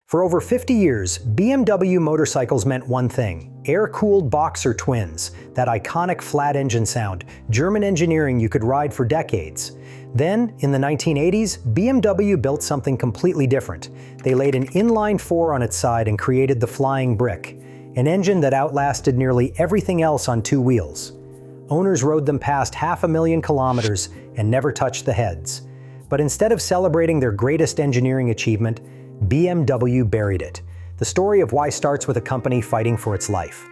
For over 50 years, BMW motorcycles meant one thing: air-cooled boxer twins, that iconic flat engine sound, German engineering you could ride for decades. Then, in the 1980s, BMW built something completely different. They laid an inline-four on its side and created the Flying Brick, an engine that outlasted nearly everything else on two wheels. Owners rode them past 500,000 kilometers and never touched the heads. But instead of celebrating their greatest engineering achievement, BMW buried it. The story of why starts with a company fighting for its life.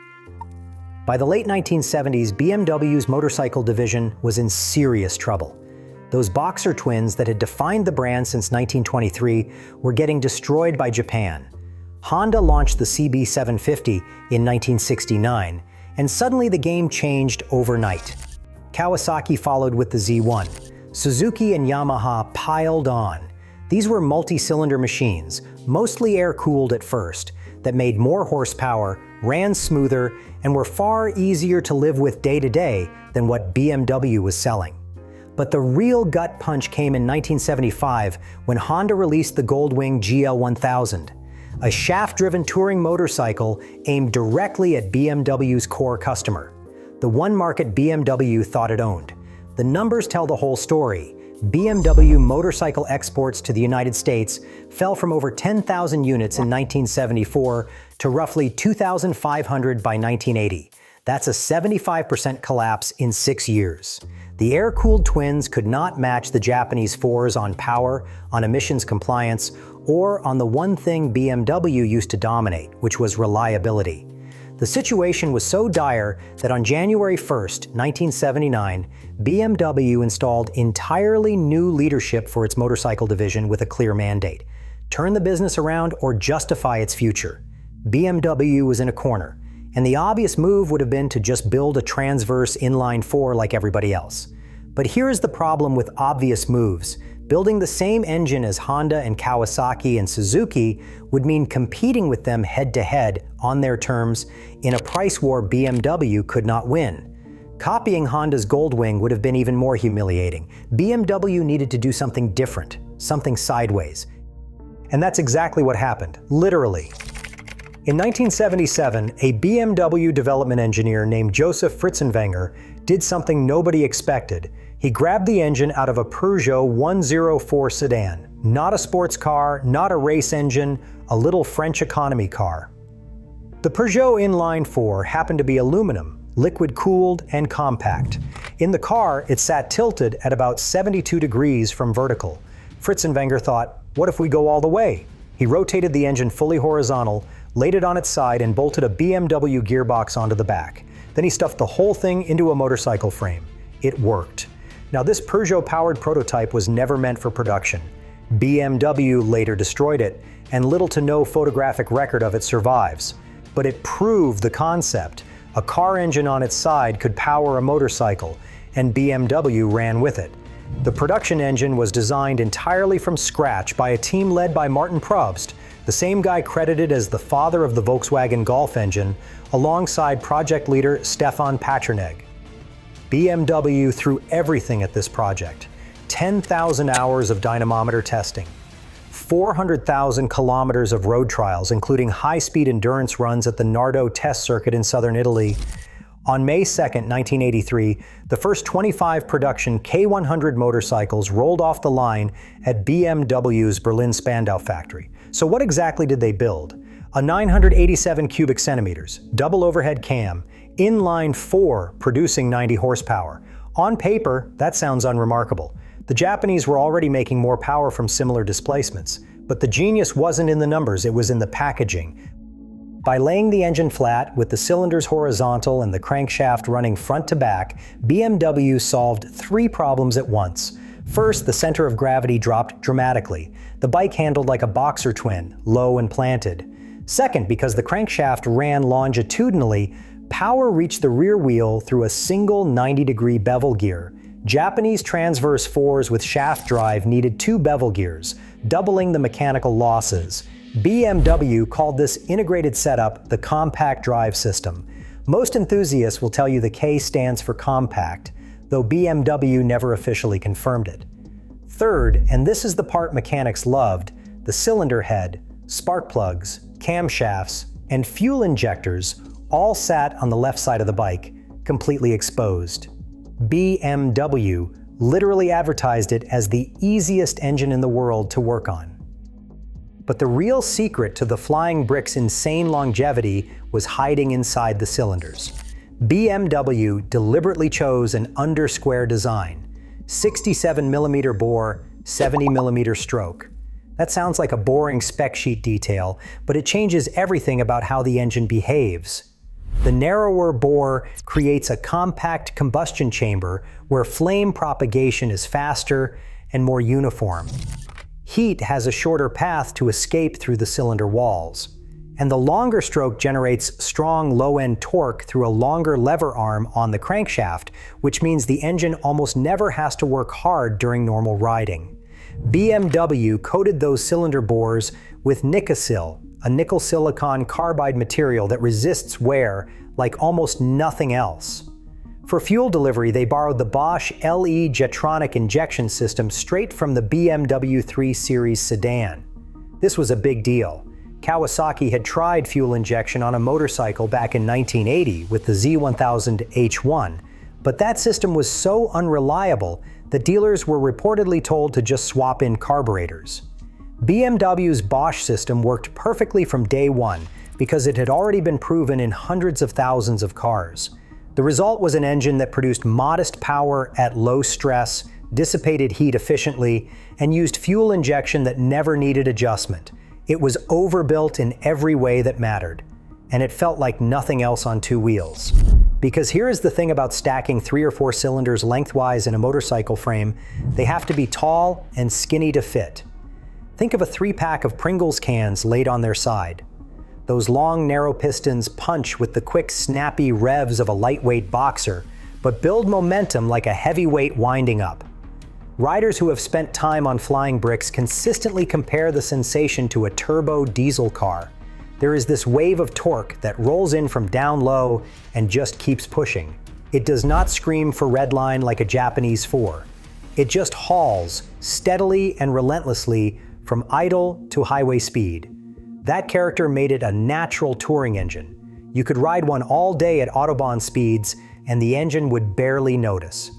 By the late 1970s, BMW's motorcycle division was in serious trouble. Those boxer twins that had defined the brand since 1923 were getting destroyed by Japan. Honda launched the CB750 in 1969, and suddenly the game changed overnight. Kawasaki followed with the Z1. Suzuki and Yamaha piled on. These were multi-cylinder machines, mostly air-cooled at first, that made more horsepower, ran smoother, and were far easier to live with day to day than what BMW was selling. But the real gut punch came in 1975 when Honda released the Goldwing GL1000, a shaft-driven touring motorcycle aimed directly at BMW's core customer, the one market BMW thought it owned. The numbers tell the whole story. BMW motorcycle exports to the United States fell from over 10,000 units in 1974 to roughly 2,500 by 1980. That's a 75% collapse in 6 years. The air-cooled twins could not match the Japanese fours on power, on emissions compliance, or on the one thing BMW used to dominate, which was reliability. The situation was so dire that on January 1st, 1979, BMW installed entirely new leadership for its motorcycle division with a clear mandate: turn the business around or justify its future. BMW was in a corner, and the obvious move would have been to just build a transverse inline-four like everybody else. But here's the problem with obvious moves. Building the same engine as Honda and Kawasaki and Suzuki would mean competing with them head-to-head on their terms in a price war BMW could not win. Copying Honda's Goldwing would have been even more humiliating. BMW needed to do something different, something sideways. And that's exactly what happened, literally. In 1977, a BMW development engineer named Joseph Fritzenwenger did something nobody expected. He grabbed the engine out of a Peugeot 104 sedan. Not a sports car, not a race engine, a little French economy car. The Peugeot inline-four happened to be aluminum, liquid-cooled, and compact. In the car, it sat tilted at about 72 degrees from vertical. Fritzenwenger thought, what if we go all the way? He rotated the engine fully horizontal, laid it on its side, and bolted a BMW gearbox onto the back. Then he stuffed the whole thing into a motorcycle frame. It worked. Now, this Peugeot-powered prototype was never meant for production. BMW later destroyed it, and little to no photographic record of it survives. But it proved the concept. A car engine on its side could power a motorcycle, and BMW ran with it. The production engine was designed entirely from scratch by a team led by Martin Probst, the same guy credited as the father of the Volkswagen Golf engine, alongside project leader Stefan Paterneg. BMW threw everything at this project: 10,000 hours of dynamometer testing, 400,000 kilometers of road trials, including high-speed endurance runs at the Nardo test circuit in southern Italy. On May 2, 1983, the first 25 production K100 motorcycles rolled off the line at BMW's Berlin Spandau factory. So what exactly did they build? A 987 cubic centimeters, double overhead cam, inline-four producing 90 horsepower. On paper, that sounds unremarkable. The Japanese were already making more power from similar displacements, but the genius wasn't in the numbers, it was in the packaging. By laying the engine flat, with the cylinders horizontal and the crankshaft running front to back, BMW solved 3 problems at once. First, the center of gravity dropped dramatically. The bike handled like a boxer twin, low and planted. Second, because the crankshaft ran longitudinally, power reached the rear wheel through a single 90-degree bevel gear. Japanese transverse fours with shaft drive needed 2 bevel gears, doubling the mechanical losses. BMW called this integrated setup the compact drive system. Most enthusiasts will tell you the K stands for compact, though BMW never officially confirmed it. Third, and this is the part mechanics loved, the cylinder head Spark plugs, camshafts, and fuel injectors all sat on the left side of the bike, completely exposed. BMW literally advertised it as the easiest engine in the world to work on. But the real secret to the Flying Brick's insane longevity was hiding inside the cylinders. BMW deliberately chose an under-square design, 67mm bore, 70mm stroke. That sounds like a boring spec sheet detail, but it changes everything about how the engine behaves. The narrower bore creates a compact combustion chamber where flame propagation is faster and more uniform. Heat has a shorter path to escape through the cylinder walls. And the longer stroke generates strong low-end torque through a longer lever arm on the crankshaft, which means the engine almost never has to work hard during normal riding. BMW coated those cylinder bores with Nikasil, a nickel silicon carbide material that resists wear like almost nothing else. For fuel delivery, they borrowed the Bosch LE Jetronic injection system straight from the BMW 3 Series sedan. This was a big deal. Kawasaki had tried fuel injection on a motorcycle back in 1980 with the Z1000H1, but that system was so unreliable that dealers were reportedly told to just swap in carburetors. BMW's Bosch system worked perfectly from day one because it had already been proven in hundreds of thousands of cars. The result was an engine that produced modest power at low stress, dissipated heat efficiently, and used fuel injection that never needed adjustment. It was overbuilt in every way that mattered, and it felt like nothing else on two wheels. Because here is the thing about stacking 3 or 4 cylinders lengthwise in a motorcycle frame, they have to be tall and skinny to fit. Think of a 3-pack of Pringles cans laid on their side. Those long, narrow pistons punch with the quick, snappy revs of a lightweight boxer, but build momentum like a heavyweight winding up. Riders who have spent time on Flying Bricks consistently compare the sensation to a turbo diesel car. There is this wave of torque that rolls in from down low and just keeps pushing. It does not scream for redline like a Japanese 4. It just hauls steadily and relentlessly from idle to highway speed. That character made it a natural touring engine. You could ride one all day at Autobahn speeds and the engine would barely notice.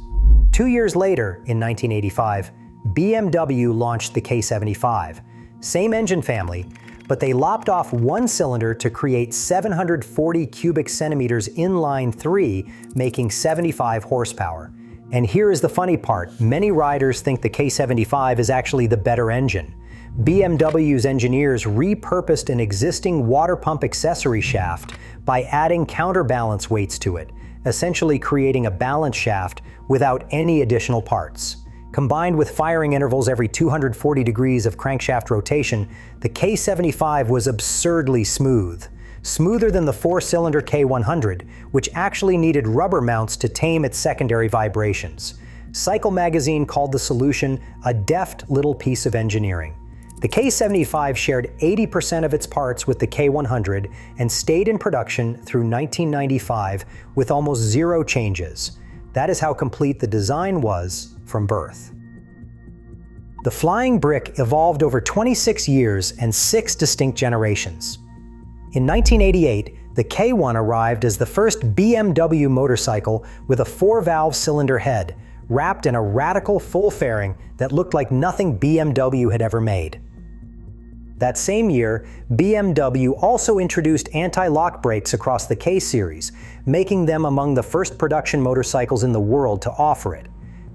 2 years later, in 1985, BMW launched the K-75. Same engine family, but they lopped off one cylinder to create 740 cubic centimeters inline-3, making 75 horsepower. And here is the funny part, many riders think the K-75 is actually the better engine. BMW's engineers repurposed an existing water pump accessory shaft by adding counterbalance weights to it, essentially creating a balance shaft without any additional parts. Combined with firing intervals every 240 degrees of crankshaft rotation, the K-75 was absurdly smooth. Smoother than the 4-cylinder K-100, which actually needed rubber mounts to tame its secondary vibrations. Cycle magazine called the solution a deft little piece of engineering. The K-75 shared 80% of its parts with the K-100 and stayed in production through 1995 with almost zero changes. That is how complete the design was from birth. The Flying Brick evolved over 26 years and 6 distinct generations. In 1988, the K1 arrived as the first BMW motorcycle with a 4-valve cylinder head, wrapped in a radical full fairing that looked like nothing BMW had ever made. That same year, BMW also introduced anti-lock brakes across the K-Series, making them among the first production motorcycles in the world to offer it.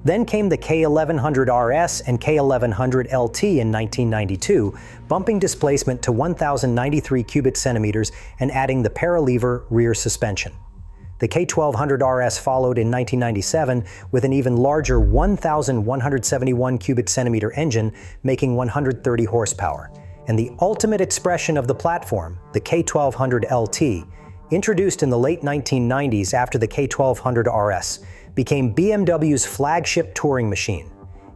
Then came the K1100 RS and K1100 LT in 1992, bumping displacement to 1,093 cubic centimeters and adding the paralever rear suspension. The K1200 RS followed in 1997 with an even larger 1,171 cubic centimeter engine, making 130 horsepower. And the ultimate expression of the platform, the K1200 LT, introduced in the late 1990s after the K1200 RS, became BMW's flagship touring machine.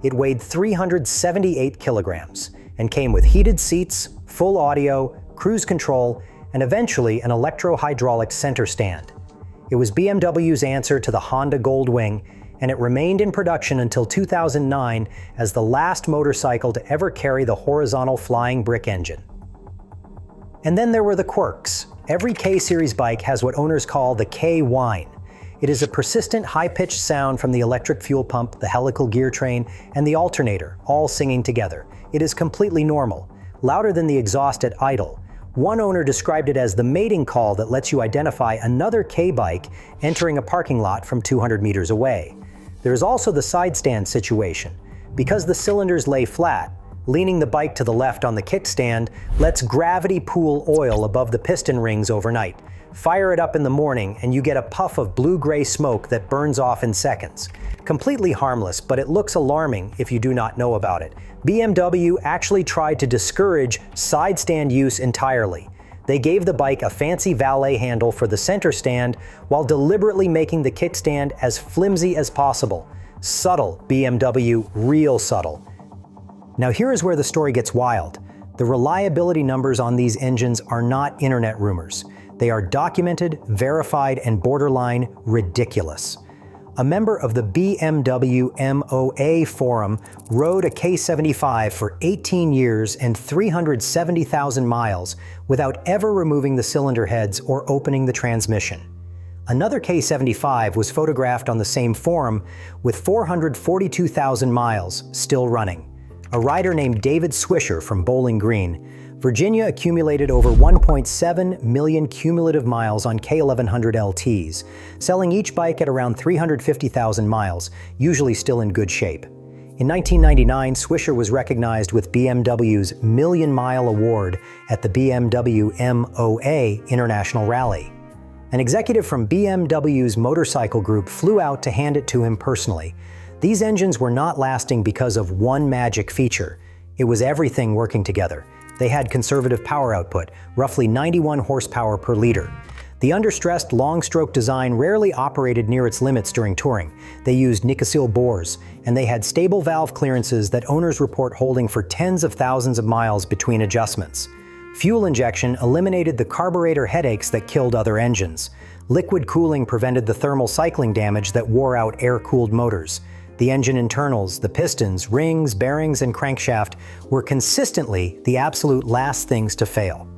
It weighed 378 kilograms and came with heated seats, full audio, cruise control, and eventually an electro-hydraulic center stand. It was BMW's answer to the Honda Goldwing, and it remained in production until 2009 as the last motorcycle to ever carry the horizontal Flying Brick engine. And then there were the quirks. Every K-Series bike has what owners call the K-whine. It is a persistent high-pitched sound from the electric fuel pump, the helical gear train, and the alternator, all singing together. It is completely normal, louder than the exhaust at idle. One owner described it as the mating call that lets you identify another K-bike entering a parking lot from 200 meters away. There is also the side stand situation. Because the cylinders lay flat, leaning the bike to the left on the kickstand lets gravity pool oil above the piston rings overnight. Fire it up in the morning and you get a puff of blue-gray smoke that burns off in seconds. Completely harmless, but it looks alarming if you do not know about it. BMW actually tried to discourage side stand use entirely. They gave the bike a fancy valet handle for the center stand while deliberately making the kickstand as flimsy as possible. Subtle, BMW, real subtle. Now here is where the story gets wild. The reliability numbers on these engines are not internet rumors. They are documented, verified, and borderline ridiculous. A member of the BMW MOA forum rode a K75 for 18 years and 370,000 miles without ever removing the cylinder heads or opening the transmission. Another K75 was photographed on the same forum with 442,000 miles still running. A rider named David Swisher from Bowling Green, Virginia accumulated over 1.7 million cumulative miles on K1100 LTs, selling each bike at around 350,000 miles, usually still in good shape. In 1999, Swisher was recognized with BMW's Million Mile Award at the BMW MOA International Rally. An executive from BMW's motorcycle group flew out to hand it to him personally. These engines were not lasting because of one magic feature. It was everything working together. They had conservative power output, roughly 91 horsepower per liter. The understressed long-stroke design rarely operated near its limits during touring. They used Nikasil bores, and they had stable valve clearances that owners report holding for tens of thousands of miles between adjustments. Fuel injection eliminated the carburetor headaches that killed other engines. Liquid cooling prevented the thermal cycling damage that wore out air-cooled motors. The engine internals, the pistons, rings, bearings, and crankshaft were consistently the absolute last things to fail.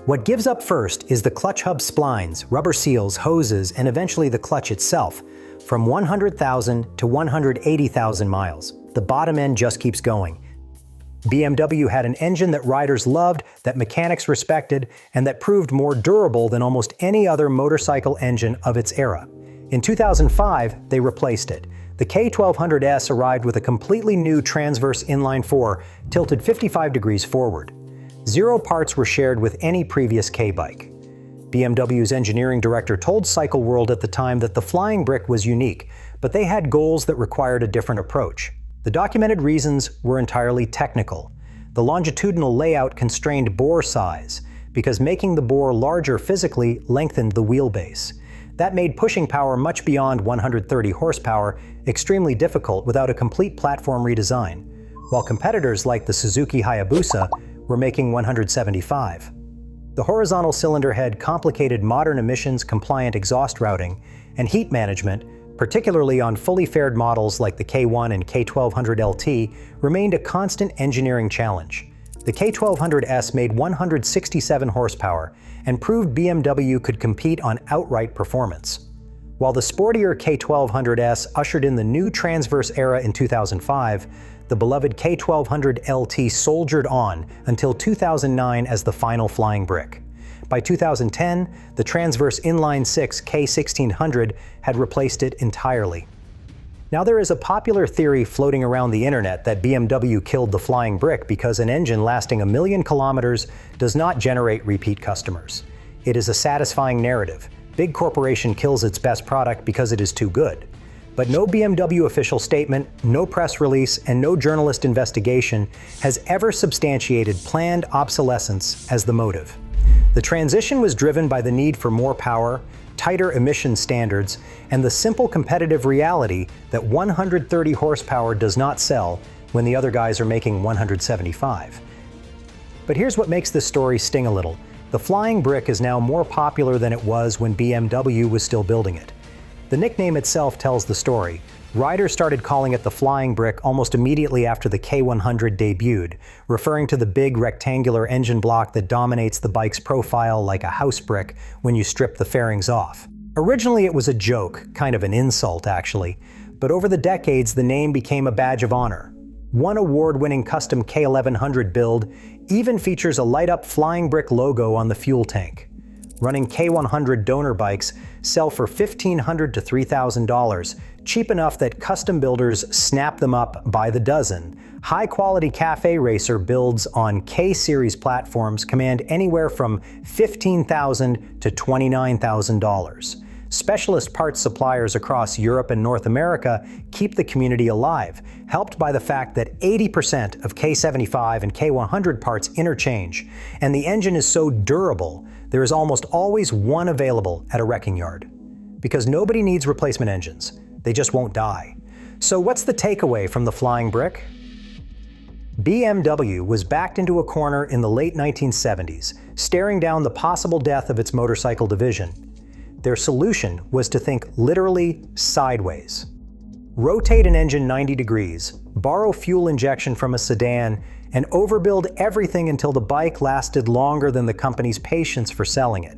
What gives up first is the clutch hub splines, rubber seals, hoses, and eventually the clutch itself. From 100,000 to 180,000 miles, the bottom end just keeps going. BMW had an engine that riders loved, that mechanics respected, and that proved more durable than almost any other motorcycle engine of its era. In 2005, they replaced it. The K1200S arrived with a completely new transverse inline-four, tilted 55 degrees forward. 0 parts were shared with any previous K-bike. BMW's engineering director told Cycle World at the time that the Flying Brick was unique, but they had goals that required a different approach. The documented reasons were entirely technical. The longitudinal layout constrained bore size, because making the bore larger physically lengthened the wheelbase. That made pushing power much beyond 130 horsepower extremely difficult without a complete platform redesign, while competitors like the Suzuki Hayabusa were making 175. The horizontal cylinder head complicated modern emissions-compliant exhaust routing and heat management, particularly on fully fared models like the K1 and K1200 LT, remained a constant engineering challenge. The K1200S made 167 horsepower and proved BMW could compete on outright performance. While the sportier K1200S ushered in the new transverse era in 2005, the beloved K1200 LT soldiered on until 2009 as the final flying brick. By 2010, the transverse inline-six K1600 had replaced it entirely. Now there is a popular theory floating around the internet that BMW killed the flying brick because an engine lasting 1 million kilometers does not generate repeat customers. It is a satisfying narrative. Big corporation kills its best product because it is too good. But no BMW official statement, no press release, and no journalist investigation has ever substantiated planned obsolescence as the motive. The transition was driven by the need for more power, tighter emission standards, and the simple competitive reality that 130 horsepower does not sell when the other guys are making 175. But here's what makes this story sting a little. The Flying Brick is now more popular than it was when BMW was still building it. The nickname itself tells the story. Riders started calling it the Flying Brick almost immediately after the K100 debuted, referring to the big rectangular engine block that dominates the bike's profile like a house brick when you strip the fairings off. Originally it was a joke, kind of an insult actually, but over the decades the name became a badge of honor. One award-winning custom K1100 build even features a light-up Flying Brick logo on the fuel tank. Running K100 donor bikes sell for $1,500 to $3,000, cheap enough that custom builders snap them up by the dozen. High-quality cafe racer builds on K-Series platforms command anywhere from $15,000 to $29,000. Specialist parts suppliers across Europe and North America keep the community alive, helped by the fact that 80% of K75 and K100 parts interchange, and the engine is so durable, there is almost always one available at a wrecking yard. Because nobody needs replacement engines, they just won't die. So what's the takeaway from the Flying Brick? BMW was backed into a corner in the late 1970s, staring down the possible death of its motorcycle division. Their solution was to think literally sideways. Rotate an engine 90 degrees, borrow fuel injection from a sedan, and overbuild everything until the bike lasted longer than the company's patience for selling it.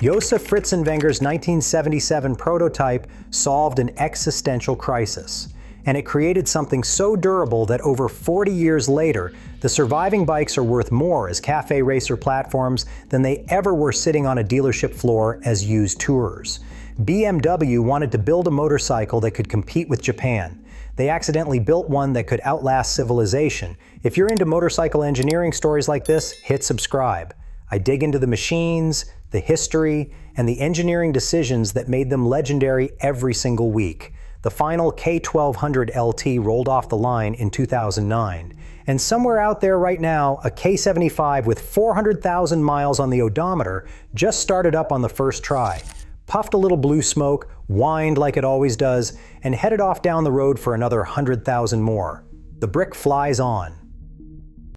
Josef Fritzenwenger's 1977 prototype solved an existential crisis, and it created something so durable that over 40 years later, the surviving bikes are worth more as cafe racer platforms than they ever were sitting on a dealership floor as used tourers. BMW wanted to build a motorcycle that could compete with Japan. They accidentally built one that could outlast civilization. If you're into motorcycle engineering stories like this, hit subscribe. I dig into the machines, the history, and the engineering decisions that made them legendary every single week. The final K1200 LT rolled off the line in 2009. And somewhere out there right now, a K75 with 400,000 miles on the odometer just started up on the first try, puffed a little blue smoke, whined like it always does, and headed off down the road for another 100,000 more. The brick flies on.